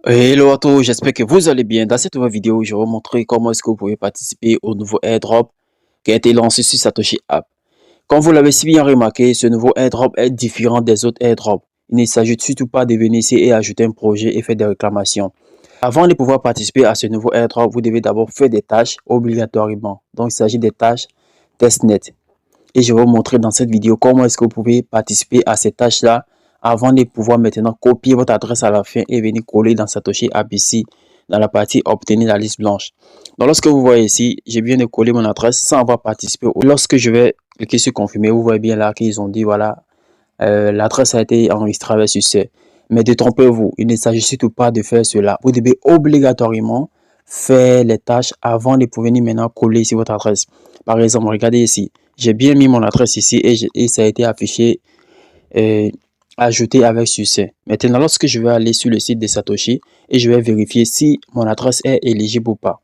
Hello à tous, j'espère que vous allez bien. Dans cette nouvelle vidéo, je vais vous montrer comment est-ce que vous pouvez participer au nouveau airdrop qui a été lancé sur Satoshi App. Comme vous l'avez si bien remarqué, ce nouveau airdrop est différent des autres airdrops. Il ne s'agit surtout pas de venir ici et ajouter un projet et faire des réclamations. Avant de pouvoir participer à ce nouveau airdrop, vous devez d'abord faire des tâches obligatoirement. Donc, il s'agit des tâches testnet. Et je vais vous montrer dans cette vidéo comment est-ce que vous pouvez participer à ces tâches-là avant de pouvoir maintenant copier votre adresse à la fin et venir coller dans Satoshi App ici dans la partie obtenir la liste blanche. Donc lorsque vous voyez ici, j'ai bien de coller mon adresse sans avoir participé. Lorsque je vais cliquer sur confirmer, vous voyez bien là qu'ils ont dit voilà, l'adresse a été enregistrée avec succès. Mais détrompez-vous, il ne s'agit surtout pas de faire cela. Vous devez obligatoirement faire les tâches avant de pouvoir venir maintenant coller sur votre adresse. Par exemple, regardez ici. J'ai bien mis mon adresse ici et ça a été affiché, ajouté avec succès. Maintenant, lorsque je vais aller sur le site de Satoshi et je vais vérifier si mon adresse est éligible ou pas.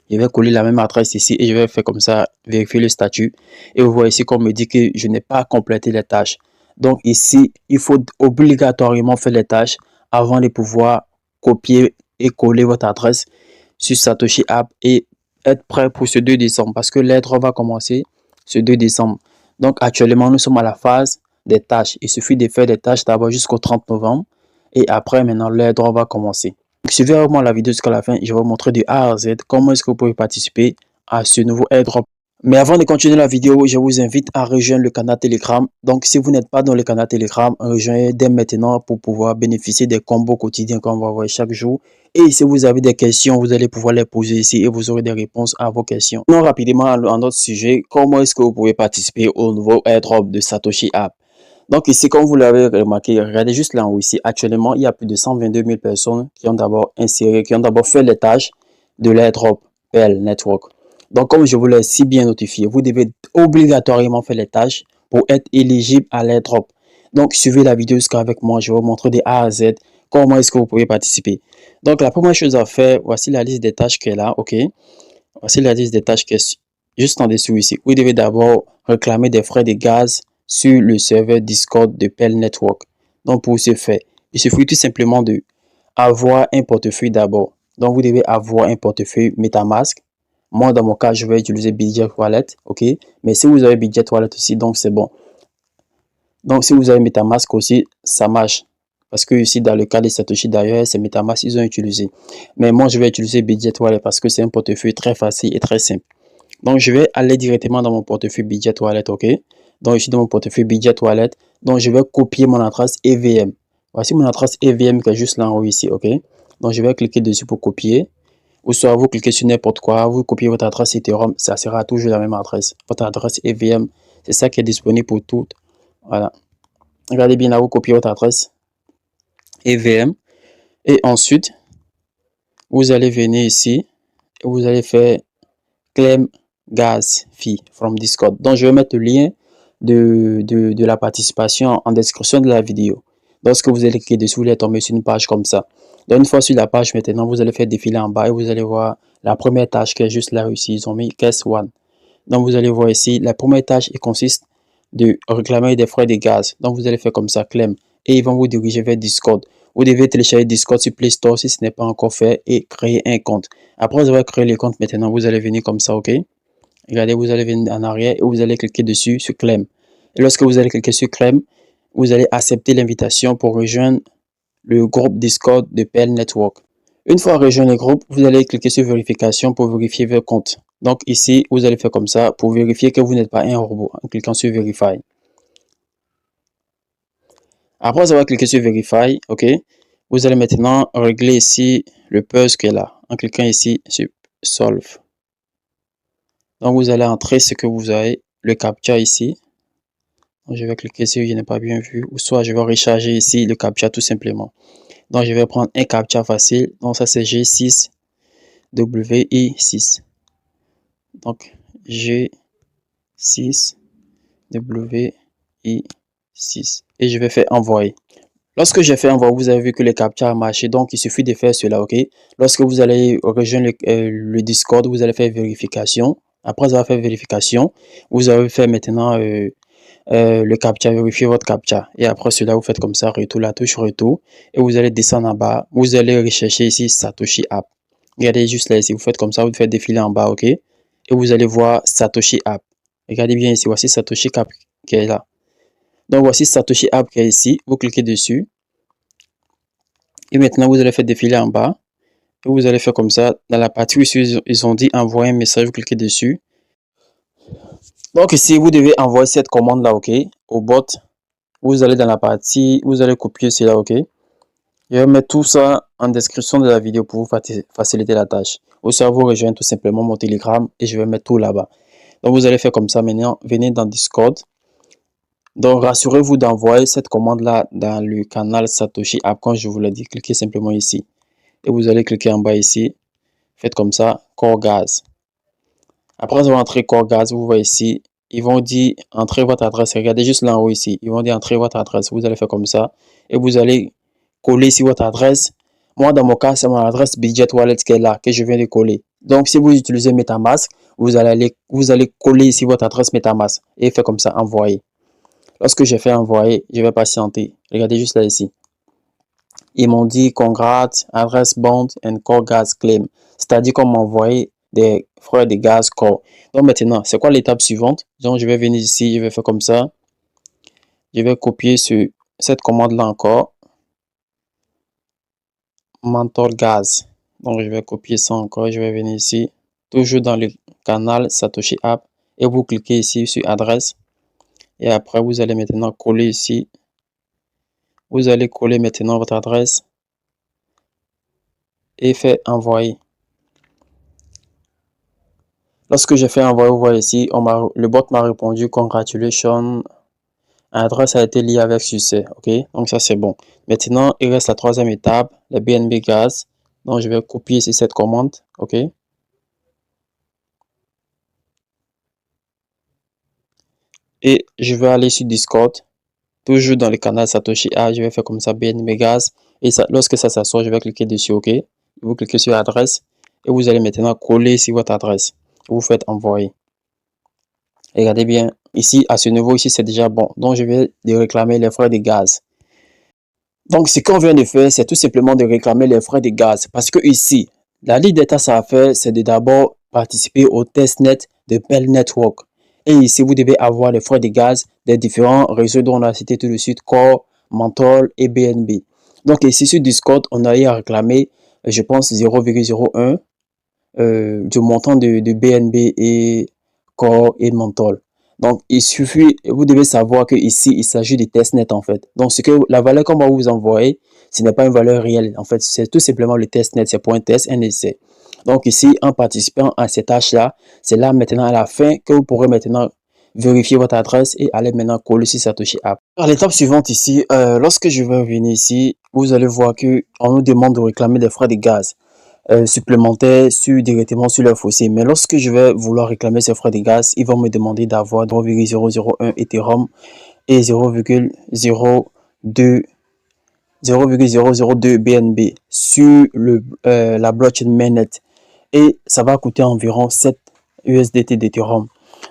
Je vais coller la même adresse ici et je vais faire comme ça, vérifier le statut. Et vous voyez ici qu'on me dit que je n'ai pas complété les tâches. Donc ici, il faut obligatoirement faire les tâches avant de pouvoir copier et coller votre adresse sur Satoshi App et être prêt pour ce 2 décembre parce que l'airdrop va commencer ce 2 décembre. Donc actuellement, nous sommes à la phase des tâches. Il suffit de faire des tâches d'abord jusqu'au 30 novembre et après maintenant l'airdrop va commencer. Donc, suivez vraiment la vidéo jusqu'à la fin. Je vais vous montrer de A à Z comment est-ce que vous pouvez participer à ce nouveau airdrop. Mais avant de continuer la vidéo, je vous invite à rejoindre le canal Telegram. Donc, si vous n'êtes pas dans le canal Telegram, rejoignez dès maintenant pour pouvoir bénéficier des combos quotidiens qu'on va voir chaque jour. Et si vous avez des questions, vous allez pouvoir les poser ici et vous aurez des réponses à vos questions. Non, rapidement, à notre sujet, comment est-ce que vous pouvez participer au nouveau airdrop de Satoshi App? Donc ici, comme vous l'avez remarqué, regardez juste là en haut ici. Actuellement, il y a plus de 122 000 personnes qui ont d'abord inséré, qui ont d'abord fait les tâches de l'airdrop PL Network. Donc, comme je vous l'ai si bien notifié, vous devez obligatoirement faire les tâches pour être éligible à l'airdrop. Donc, suivez la vidéo jusqu'avec moi. Je vais vous montrer de A à Z comment est-ce que vous pouvez participer. Donc, la première chose à faire, voici la liste des tâches qui est là, ok? Voici la liste des tâches qui est juste en dessous ici. Vous devez d'abord réclamer des frais de gaz sur le serveur Discord de Pell Network. Donc, pour ce faire, il suffit tout simplement de avoir un portefeuille d'abord. Donc, vous devez avoir un portefeuille MetaMask. Moi, dans mon cas, je vais utiliser Budget Wallet, ok? Mais si vous avez Budget Wallet aussi, donc c'est bon. Donc, si vous avez MetaMask aussi, ça marche. Parce que ici, dans le cas de Satoshi, d'ailleurs, c'est MetaMask ils ont utilisé. Mais moi, je vais utiliser Budget Wallet parce que c'est un portefeuille très facile et très simple. Donc, je vais aller directement dans mon portefeuille Budget Wallet, ok? Donc, ici, dans mon portefeuille Budget Wallet, donc je vais copier mon adresse EVM. Voici mon adresse EVM qui est juste là en haut ici, ok? Donc, je vais cliquer dessus pour copier. Ou soit vous cliquez sur n'importe quoi, vous copiez votre adresse Ethereum, ça sera toujours la même adresse. Votre adresse EVM, c'est ça qui est disponible pour toutes. Voilà. Regardez bien là, vous copiez votre adresse EVM. Et ensuite, vous allez venir ici et vous allez faire claim gas fee from Discord. Donc, je vais mettre le lien de la participation en description de la vidéo. Lorsque vous allez cliquer dessus, vous allez tomber sur une page comme ça. Donc, une fois sur la page, maintenant, vous allez faire défiler en bas et vous allez voir la première tâche qui est juste là ici. Ils ont mis Case One. Donc, vous allez voir ici, la première tâche consiste de réclamer des frais de gaz. Donc, vous allez faire comme ça, claim. Et ils vont vous diriger vers Discord. Vous devez télécharger Discord sur Play Store si ce n'est pas encore fait et créer un compte. Après avoir créé le compte, maintenant, vous allez venir comme ça, ok? Regardez, vous allez venir en arrière et vous allez cliquer dessus sur Claim. Et lorsque vous allez cliquer sur Claim, vous allez accepter l'invitation pour rejoindre le groupe Discord de Pell Network. Une fois rejoint le groupe, vous allez cliquer sur Vérification pour vérifier votre compte. Donc ici, vous allez faire comme ça pour vérifier que vous n'êtes pas un robot en cliquant sur Verify. Après avoir cliqué sur Verify, ok, vous allez maintenant régler ici le puzzle qui est là en cliquant ici sur Solve. Donc, vous allez entrer ce que vous avez, le CAPTCHA ici. Donc, je vais cliquer sur je n'ai pas bien vu, ou soit je vais recharger ici le CAPTCHA tout simplement. Donc, je vais prendre un CAPTCHA facile. Donc, ça c'est G6WI6. Donc, G6WI6. Et je vais faire envoyer. Lorsque j'ai fait envoyer, vous avez vu que le CAPTCHA a marché. Donc, il suffit de faire cela, ok? Lorsque vous allez rejoindre le Discord, vous allez faire vérification. Après avoir fait vérification, vous allez faire maintenant le CAPTCHA, vérifiez votre CAPTCHA. Et après cela, vous faites comme ça, retour, la touche retour. Et vous allez descendre en bas. Vous allez rechercher ici Satoshi App. Regardez juste là ici, vous faites comme ça, vous faites défiler en bas, ok? Et vous allez voir Satoshi App. Regardez bien ici, voici Satoshi App qui est là. Donc voici Satoshi App qui est ici. Vous cliquez dessus. Et maintenant, vous allez faire défiler en bas. Et vous allez faire comme ça. Dans la partie où ils ont dit envoyer un message, vous cliquez dessus. Donc ici, vous devez envoyer cette commande-là, ok, au bot. Vous allez dans la partie, vous allez copier cela, ok. Je vais mettre tout ça en description de la vidéo pour vous faciliter la tâche. Ou ça vous rejoindre tout simplement mon Telegram et je vais mettre tout là-bas. Donc vous allez faire comme ça maintenant. Venez dans Discord. Donc rassurez-vous d'envoyer cette commande-là dans le canal Satoshi App. Quand je vous l'ai dit, cliquez simplement ici. Et vous allez cliquer en bas ici. Faites comme ça, Core Gaz. Après avoir entré Core Gaz, vous voyez ici, ils vont dire entrez votre adresse. Regardez juste là en haut ici. Ils vont dire entrez votre adresse. Vous allez faire comme ça. Et vous allez coller ici votre adresse. Moi, dans mon cas, c'est mon adresse Budget Wallet qui est là, que je viens de coller. Donc, si vous utilisez MetaMask, vous allez coller ici votre adresse MetaMask et faire comme ça, envoyer. Lorsque j'ai fait envoyer, je vais patienter. Regardez juste là ici. Ils m'ont dit congrats, adresse bond and core gas claim. C'est-à-dire qu'on m'a envoyé des frais de gaz core. Donc maintenant, c'est quoi l'étape suivante? Donc je vais venir ici, je vais faire comme ça. Je vais copier cette commande-là encore. Mentor Gaz. Donc je vais copier ça encore. Je vais venir ici. Toujours dans le canal Satoshi App. Et vous cliquez ici sur adresse. Et après, vous allez maintenant coller ici. Vous allez coller maintenant votre adresse. Et faire envoyer. Lorsque j'ai fait envoyer, vous voyez ici, le bot m'a répondu congratulations. L'adresse a été liée avec succès. Ok, donc ça c'est bon. Maintenant, il reste la troisième étape, le BNB Gaz. Donc je vais copier ici cette commande. Ok. Et je vais aller sur Discord. Toujours dans le canal Satoshi A, je vais faire comme ça BNB Gaz. Et ça, lorsque ça s'assoit, je vais cliquer dessus. Ok. Vous cliquez sur adresse. Et vous allez maintenant coller sur votre adresse. Vous faites envoyer. Regardez bien, ici, à ce niveau ici, c'est déjà bon. Donc, je vais réclamer les frais de gaz. Donc, ce qu'on vient de faire, c'est tout simplement de réclamer les frais de gaz. Parce que ici, la ligne des tâches à faire, c'est de d'abord participer au testnet de Bell Network. Et ici, vous devez avoir les frais de gaz des différents réseaux dont on a cité tout de suite, Core, Menthol et BNB. Donc, ici, sur Discord, on a eu à réclamer, je pense, 0,01 du montant de BNB et Core et Menthol. Donc, il suffit, vous devez savoir que ici il s'agit de testnet en fait. Donc, la valeur qu'on va vous envoyer, ce n'est pas une valeur réelle. En fait, c'est tout simplement le testnet, c'est pour un test, un essai. Donc, ici, en participant à cette tâche-là, c'est là maintenant à la fin que vous pourrez maintenant vérifier votre adresse et aller maintenant coller sur Satoshi App. À l'étape suivante ici, lorsque je vais revenir ici, vous allez voir qu'on nous demande de réclamer des frais de gaz supplémentaires directement sur leur fossé. Mais lorsque je vais vouloir réclamer ces frais de gaz, ils vont me demander d'avoir 0,001 Ethereum et 0,002 BNB sur la blockchain mainnet. Et ça va coûter environ 7 USDT d'Ethereum.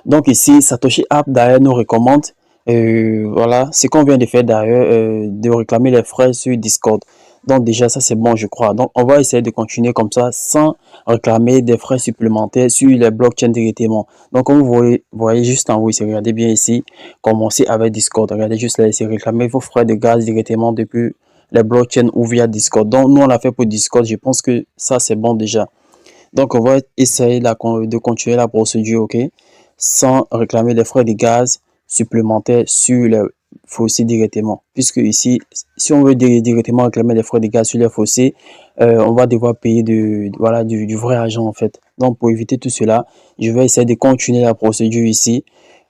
Donc ici, Satoshi App d'ailleurs nous recommande, voilà, ce qu'on vient de faire d'ailleurs, de réclamer les frais sur Discord. Donc déjà, ça c'est bon, je crois. Donc on va essayer de continuer comme ça sans réclamer des frais supplémentaires sur les blockchains directement. Donc comme vous voyez juste en haut ici, regardez bien ici, commencez avec Discord. Regardez juste là ici, réclamer vos frais de gaz directement depuis les blockchains ou via Discord. Donc nous on l'a fait pour Discord, je pense que ça c'est bon déjà. Donc on va essayer de continuer la procédure, ok, sans réclamer les frais de gaz supplémentaires sur les fossés directement. Puisque ici, si on veut directement réclamer les frais de gaz sur les fossés, on va devoir payer du vrai argent en fait. Donc pour éviter tout cela, je vais essayer de continuer la procédure ici.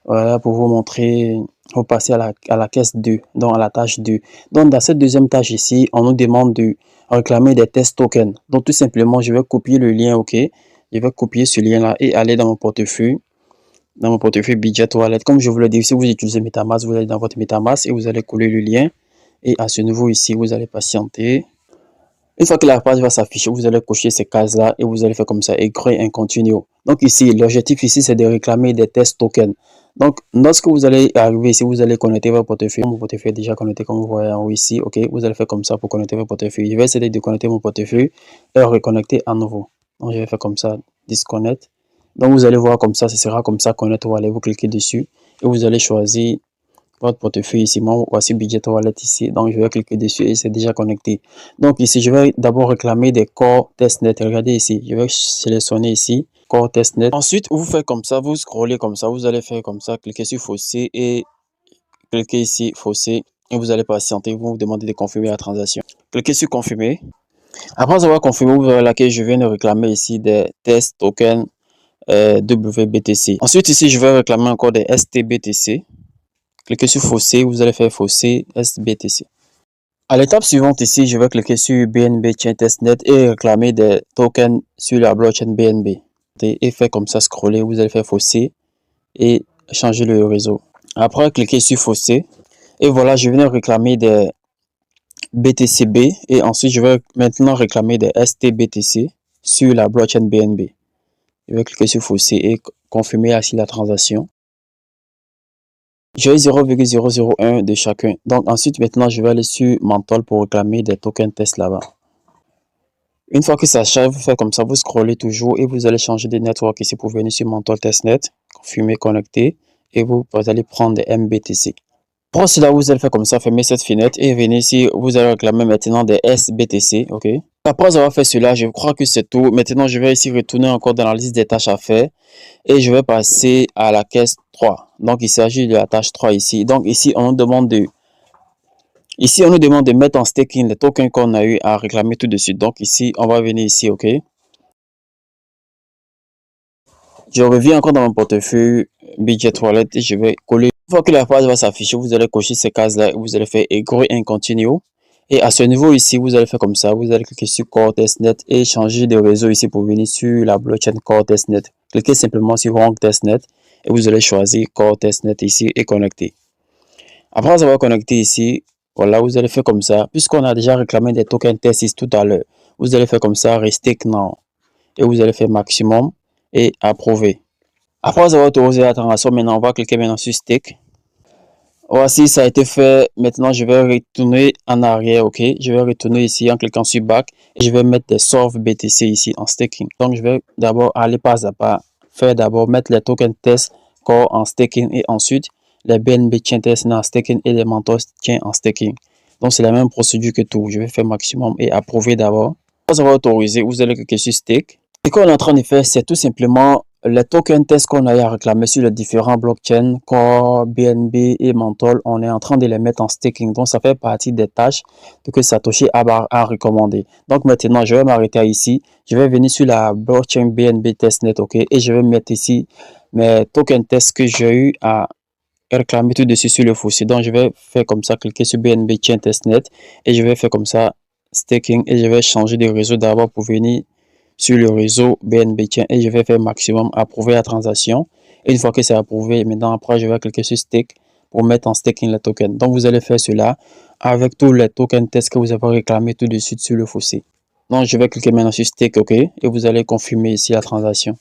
Voilà, pour vous montrer, pour passer à la caisse 2, donc à la tâche 2. Donc dans cette deuxième tâche ici, on nous demande de réclamer des test tokens. Donc tout simplement, je vais copier le lien, ok. Je vais copier ce lien-là et aller dans mon portefeuille. Dans mon portefeuille Budget Wallet. Comme je vous l'ai dit, si vous utilisez MetaMask, vous allez dans votre MetaMask et vous allez coller le lien. Et à ce niveau ici, vous allez patienter. Une fois que la page va s'afficher, vous allez cocher ces cases-là et vous allez faire comme ça et créer un continue. Donc ici, l'objectif ici, c'est de réclamer des test tokens. Donc, lorsque vous allez arriver ici, vous allez connecter votre portefeuille. Mon portefeuille est déjà connecté comme vous voyez en haut ici. OK, vous allez faire comme ça pour connecter votre portefeuille. Je vais essayer de connecter mon portefeuille et reconnecter à nouveau. Donc, je vais faire comme ça, disconnect. Donc, vous allez voir comme ça, ce sera comme ça, connect wallet. Vous cliquez dessus et vous allez choisir votre portefeuille ici. Moi, voici budget wallet ici. Donc, je vais cliquer dessus et c'est déjà connecté. Donc, ici, je vais d'abord réclamer des Core Testnet. Regardez ici, je vais sélectionner ici Core Testnet. Ensuite, vous faites comme ça, vous scrollez comme ça, vous allez faire comme ça, cliquez sur Fausser et cliquez ici Fausser et vous allez patienter. Vous demandez de confirmer la transaction. Cliquez sur Confirmer. Après avoir confirmé, vous verrez là que je viens de réclamer ici des test tokens WBTC. Ensuite, ici, je vais réclamer encore des STBTC. Cliquez sur Fausser, vous allez faire Fausser SBTC. À l'étape suivante ici, je vais cliquer sur BNB Chain Testnet et réclamer des tokens sur la blockchain BNB. Et faire comme ça, scroller, vous allez faire Fausser et changer le réseau. Après, cliquez sur Fausser et voilà, je viens de réclamer des BTCB et ensuite, je vais maintenant réclamer des STBTC sur la blockchain BNB. Je vais cliquer sur Fausser et confirmer ainsi la transaction. J'ai 0,001 de chacun. Donc ensuite, maintenant, je vais aller sur Mantle pour réclamer des tokens test là-bas. Une fois que ça charge, vous faites comme ça, vous scrollez toujours et vous allez changer de network ici pour venir sur Mantle Testnet, confirmer, connecter et vous allez prendre des MBTC. Pour cela, vous allez faire comme ça, fermer cette fenêtre et venir ici, vous allez réclamer maintenant des SBTC, ok? Après avoir fait cela, je crois que c'est tout. Maintenant, je vais ici retourner encore dans la liste des tâches à faire et je vais passer à la caisse 3. Donc, il s'agit de la tâche 3 ici. Donc, ici, on nous demande de mettre en staking les tokens qu'on a eu à réclamer tout de suite. Donc, ici, on va venir ici, ok? Je reviens encore dans mon portefeuille budget wallet et je vais coller. Une fois que la page va s'afficher, vous allez cocher ces cases-là et vous allez faire agree and continue. Et à ce niveau ici, vous allez faire comme ça. Vous allez cliquer sur Core Testnet et changer de réseau ici pour venir sur la blockchain Core Testnet. Cliquez simplement sur Wrong Testnet et vous allez choisir Core Testnet ici et connecter. Après avoir connecté ici, voilà, vous allez faire comme ça. Puisqu'on a déjà réclamé des tokens test tout à l'heure, vous allez faire comme ça, Restake Now. Et vous allez faire maximum et approuver. Après avoir autorisé la transaction, maintenant on va cliquer maintenant sur Stake. Voici, ça a été fait. Maintenant, je vais retourner en arrière, ok? Je vais retourner ici en cliquant sur Back et je vais mettre des Solve BTC ici en staking. Donc, je vais d'abord aller pas à pas, faire d'abord mettre les tokens test Core en staking et ensuite les BNB Chain Test en staking et les Mantos Chain en staking. Donc, c'est la même procédure que tout. Je vais faire maximum et approuver d'abord. Après avoir autorisé, vous allez cliquer sur Stake. Ce qu'on est en train de faire, c'est tout simplement les tokens tests qu'on a à réclamer sur les différents blockchains, Core, BNB et Mantle, on est en train de les mettre en staking. Donc, ça fait partie des tâches que Satoshi a recommandé. Donc, maintenant, je vais m'arrêter ici. Je vais venir sur la blockchain BNB testnet, ok? Et je vais mettre ici mes tokens tests que j'ai eu à réclamer tout dessus sur le fossé. Donc, je vais faire comme ça, cliquer sur BNB Chain Testnet et je vais faire comme ça, staking et je vais changer de réseau d'abord pour venir sur le réseau BNB Chain et je vais faire maximum approuver la transaction. Et une fois que c'est approuvé, maintenant après je vais cliquer sur stake pour mettre en staking les tokens. Donc vous allez faire cela avec tous les tokens tests que vous avez réclamé tout de suite sur le fossé. Donc je vais cliquer maintenant sur stake, ok, et vous allez confirmer ici la transaction.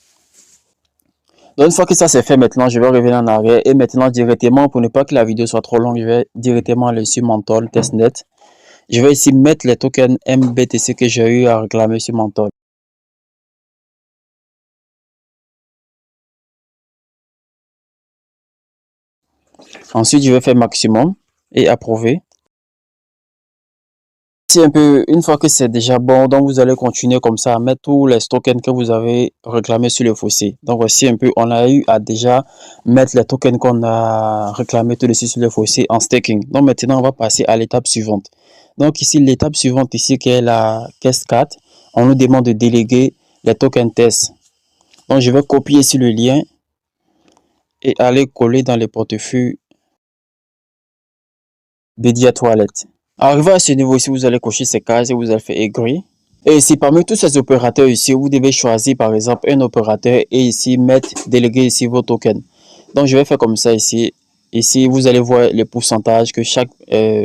Donc une fois que ça c'est fait, maintenant je vais revenir en arrière et maintenant directement pour ne pas que la vidéo soit trop longue, je vais directement aller sur Mantle Testnet. Je vais ici mettre les tokens MBTC que j'ai eu à réclamer sur Mantle. Ensuite, je vais faire maximum et approuver. C'est un peu, une fois que c'est déjà bon, donc vous allez continuer comme ça à mettre tous les tokens que vous avez réclamés sur le fossé. Donc voici un peu, on a eu à déjà mettre les tokens qu'on a réclamés tout de suite sur le fossé en staking. Donc maintenant, on va passer à l'étape suivante. Donc ici, l'étape suivante ici qui est la caisse 4, on nous demande de déléguer les tokens tests. Donc je vais copier ici le lien et aller coller dans les portefeuilles dédiés à toilette. Arrivé à ce niveau ici, vous allez cocher ces cases et vous allez faire agree. Et ici, parmi tous ces opérateurs ici, vous devez choisir par exemple un opérateur et ici mettre déléguer ici vos tokens. Donc je vais faire comme ça ici. Ici, vous allez voir les pourcentages que chaque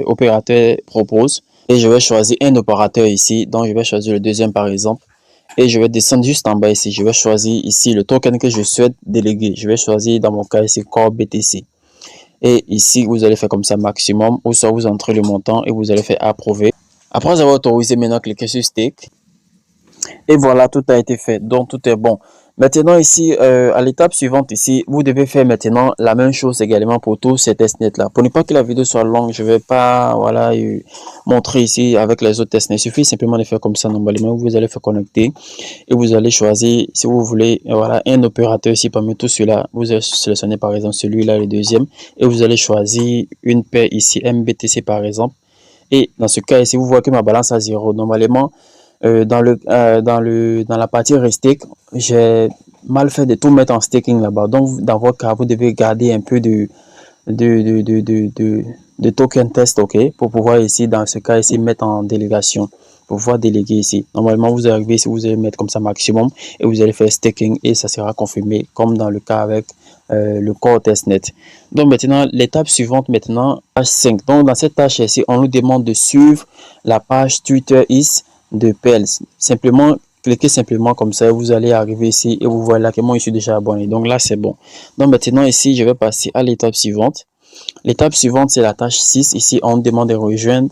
opérateur propose. Et je vais choisir un opérateur ici. Donc je vais choisir le deuxième par exemple. Et je vais descendre juste en bas ici. Je vais choisir ici le token que je souhaite déléguer. Je vais choisir dans mon cas ici Core BTC. Et ici, vous allez faire comme ça maximum. Ou soit vous entrez le montant et vous allez faire approuver. Après avoir autorisé, maintenant cliquez sur Stake. Et voilà, tout a été fait. Donc, tout est bon. Maintenant, ici, à l'étape suivante, ici, vous devez faire maintenant la même chose également pour tous ces testnets-là. Pour ne pas que la vidéo soit longue, je ne vais pas, voilà, montrer ici avec les autres testnets. Il suffit simplement de faire comme ça, normalement. Vous allez faire connecter et vous allez choisir, si vous voulez, voilà, un opérateur ici parmi tous ceux-là. Vous allez sélectionner, par exemple, celui-là, le deuxième. Et vous allez choisir une paire ici, MBTC, par exemple. Et dans ce cas ici, vous voyez que ma balance à 0. Normalement, dans la partie restake, j'ai mal fait de tout mettre en staking là-bas. Donc, dans votre cas, vous devez garder un peu de token test, ok, pour pouvoir ici, dans ce cas ici, mettre en délégation, pour pouvoir déléguer ici. Normalement, vous arrivez ici, vous allez mettre comme ça maximum et vous allez faire staking et ça sera confirmé comme dans le cas avec le core testnet. Donc maintenant, l'étape suivante, maintenant, page 5. Donc dans cette tâche ici, on nous demande de suivre la page Twitter is de Pels. Simplement, cliquez simplement comme ça, vous allez arriver ici et vous voyez là que moi je suis déjà abonné. Donc là, c'est bon. Donc maintenant, ici, je vais passer à l'étape suivante. L'étape suivante, c'est la tâche 6. Ici, on demande de rejoindre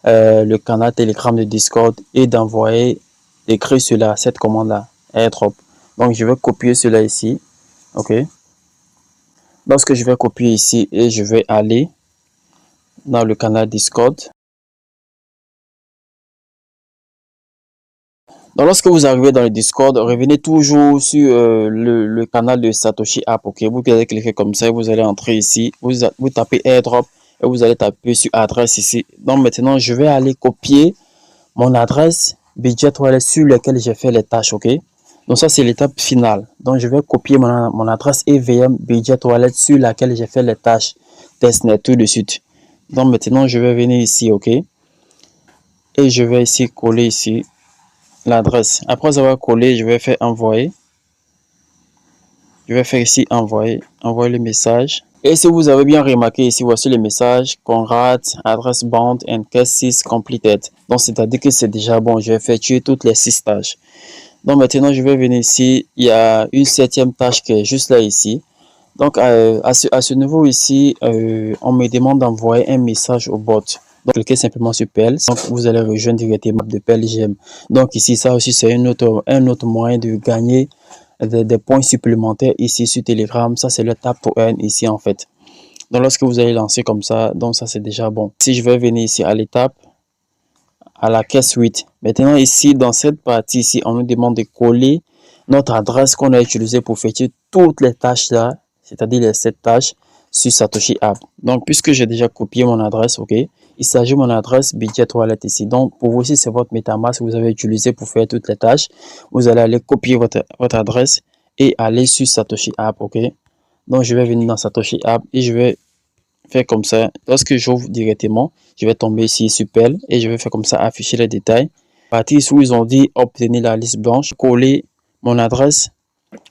le canal Telegram de Discord et d'envoyer, d'écrire cela, cette commande-là, airdrop. Donc, je vais copier cela ici. OK. Lorsque je vais copier ici et je vais aller dans le canal Discord. Donc, lorsque vous arrivez dans le Discord, revenez toujours sur le canal de Satoshi App. Ok, vous allez cliquer comme ça, vous allez entrer ici, vous tapez airdrop et vous allez taper sur adresse ici. Donc maintenant, je vais aller copier mon adresse budget wallet sur laquelle j'ai fait les tâches. Ok, donc ça c'est l'étape finale. Donc je vais copier mon adresse EVM budget wallet sur laquelle j'ai fait les tâches testnet tout de suite. Donc maintenant, je vais venir ici. Ok, et je vais ici coller ici l'adresse. Après avoir collé, je vais faire envoyer. Je vais faire ici envoyer le message. Et si vous avez bien remarqué ici, voici le message. Congrats, adresse bound and case 6 completed. Donc, c'est-à-dire que c'est déjà bon. Je vais effectuer toutes les 6 tâches. Donc, maintenant, je vais venir ici. Il y a une 7e tâche qui est juste là ici. Donc, à ce niveau ici, on me demande d'envoyer un message au bot. Donc, cliquez simplement sur Pels. Donc, vous allez rejoindre directement de PLGM. Donc, ici, ça aussi, c'est un autre moyen de gagner des points supplémentaires ici sur Telegram. Ça, c'est le tap to earn ici, en fait. Donc, lorsque vous allez lancer comme ça, donc ça, c'est déjà bon. Si je vais venir ici à l'étape, à la caisse 8. Maintenant, ici, dans cette partie ici, on nous demande de coller notre adresse qu'on a utilisée pour effectuer toutes les tâches là, c'est-à-dire les 7 tâches sur Satoshi App. Donc, puisque j'ai déjà copié mon adresse, ok, il s'agit de mon adresse budget wallet ici. Donc, pour vous aussi, c'est votre MetaMask que vous avez utilisé pour faire toutes les tâches. Vous allez aller copier votre adresse et aller sur Satoshi App, ok. Donc, je vais venir dans Satoshi App et je vais faire comme ça. Lorsque j'ouvre directement, je vais tomber ici sur Pell et je vais faire comme ça, afficher les détails. À partir où ils ont dit obtenir la liste blanche, coller mon adresse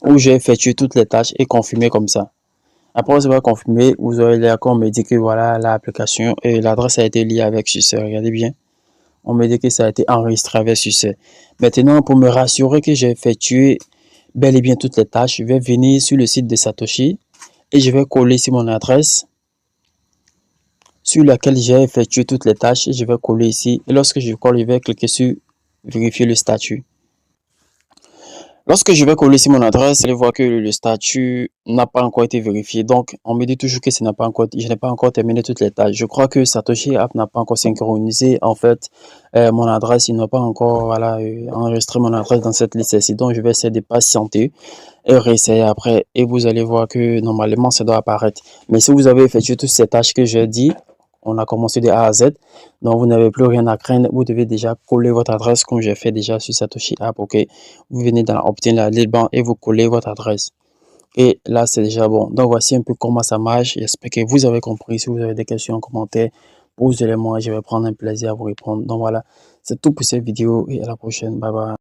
où j'ai effectué toutes les tâches et confirmer comme ça. Après, vous allez confirmer, vous aurez là qu'on me dit que voilà l'application et l'adresse a été liée avec succès. Regardez bien. On me dit que ça a été enregistré avec succès. Maintenant, pour me rassurer que j'ai effectué bel et bien toutes les tâches, je vais venir sur le site de Satoshi et je vais coller ici mon adresse sur laquelle j'ai effectué toutes les tâches et je vais coller ici. Et lorsque je colle, je vais cliquer sur vérifier le statut. Lorsque je vais coller ici mon adresse, vous allez voir que le statut n'a pas encore été vérifié. Donc, on me dit toujours que je n'ai pas encore terminé toutes les tâches. Je crois que Satoshi App n'a pas encore synchronisé. En fait, mon adresse, il n'a pas encore enregistré mon adresse dans cette liste ici. Donc, je vais essayer de patienter et réessayer après. Et vous allez voir que normalement, ça doit apparaître. Mais si vous avez effectué toutes ces tâches que j'ai dit, on a commencé de A à Z, donc vous n'avez plus rien à craindre. Vous devez déjà coller votre adresse comme j'ai fait déjà sur Satoshi App. Ok, vous venez dans obtenir la liste et vous collez votre adresse. Et là, c'est déjà bon. Donc voici un peu comment ça marche. J'espère que vous avez compris. Si vous avez des questions en commentaire, posez-les moi. Je vais prendre un plaisir à vous répondre. Donc voilà, c'est tout pour cette vidéo et à la prochaine. Bye bye.